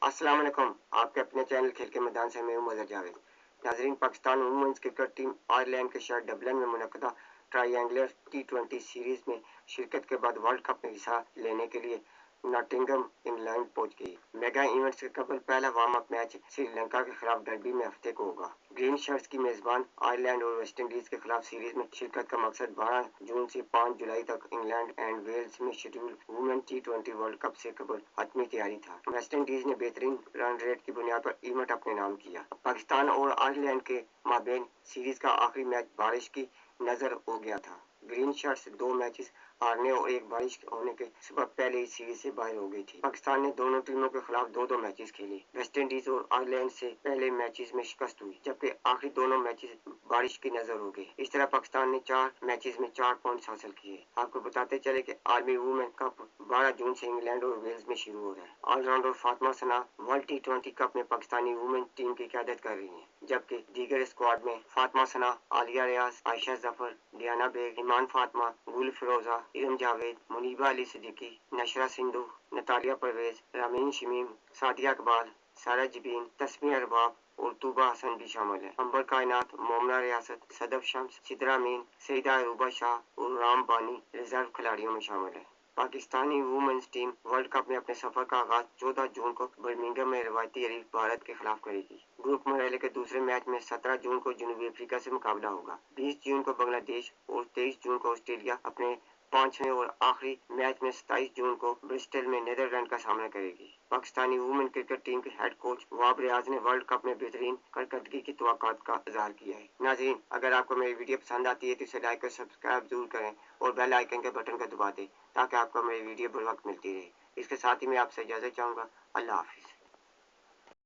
अस्सलाम वालेकुम। आपके अपने चैनल खेल के मैदान से मैं हूं मज़हर जावेद। नाजरीन, Pakistan women's cricket team Ireland के शहर डबलिन में मुनक्कदा ट्रायंगुलर T20 सीरीज में शिरकत के बाद वर्ल्ड कप में हिस्सा लेने के लिए नॉटिंघम इंग्लैंड पहुंच गई। मेगा इवेंट से कबल पहला वार्म अप मैच श्रीलंका के खिलाफ डर्बी में हफ्ते को होगा। ग्रीन शर्ट्स की मेजबान आयरलैंड और वेस्ट इंडीज के खिलाफ सीरीज में शिरकत का मकसद 12 जून से 5 जुलाई तक इंग्लैंड एंड वेल्स में schedule women T20 world cup से कबल हतमी तैयारी था। वेस्ट इंडीज ने बेहतरीन रन रेट की बुनियाद पर इवेंट अपने नाम किया। पाकिस्तान और आयरलैंड के माबेन सीरीज का आखिरी मैच बारिश की नजर हो गया था। ग्रीन शर्ट्स 2 मैचेस हारने और एक बारिश होने के सबब पहले ही सीरीज से बाहर हो गई थी। पाकिस्तान ने दोनों टीमों के खिलाफ 2-2 मैचेस खेले। वेस्ट इंडीज और आयरलैंड से पहले मैचेस में शिकस्त हुई, जबकि आखिरी दोनों मैचेस बारिश की नजर हो गए। इस तरह पाकिस्तान ने 4 मैचेस में 4 पॉइंट्स हासिल किए। आपको बताते चले कि आर्मी वुमेन कप 12 जून से इंग्लैंड और वेल्स में शुरू हो रहा है। ऑलराउंडर फातिमा सना वर्ल्ड T20 कप में पाकिस्तानी वुमेन टीम की क़यादत कर रही हैं, जबकि दीगर स्क्वाड में फातिमा सना, आलिया रियाज, आयशा जफर, डियाना बेग, ईमान फातिमा, गुल फिरोजा, इरम जावेद, मुनीबा अली सिद्दीकी, नशरा सिंधु, नतालिया परवेज, रामीन शमीम, सादिया इकबाल, सारा जबीन, तस्मीया अरबाब और तूबा हसन भी शामिल है। अंबर कायनात, मोमना रियासत, सदफ शम्स, सिद्रा अमीन, सईदा अरूबा शाह और राम बानी रिजर्व खिलाड़ियों में शामिल है। Pakistani women's team World Cup में अपने सफर का आगाज 14 जून को बर्मिंघम में रवायती हरीफ भारत के खिलाफ करेगी। ग्रुप मुकाबले के दूसरे मैच में 17 जून को जनूबी अफ्रीका से मुकाबला होगा। 20 जून को बांग्लादेश और 23 जून को ऑस्ट्रेलिया अपने 5वें और आखिरी मैच में 27 जून को ब्रिस्टल में नीदरलैंड का सामना करेगी। पाकिस्तानी वुमेन क्रिकेट टीम के हेड कोच वाब रियाज ने वर्ल्ड कप में बेहतरीन कारकर्दगी की तवक्कुआत का इजहार किया है। नाज़रीन, अगर आपको मेरी वीडियो पसंद आती है तो इसे लाइक और सब्सक्राइब जरूर करें और बेल आइकन के बटन को दबा दें ताकि आपको मेरी वीडियो बर वक्त मिलती रहे। इसके साथ ही मैं आपसे इजाज़त चाहूँगा। अल्लाह हाफिज़।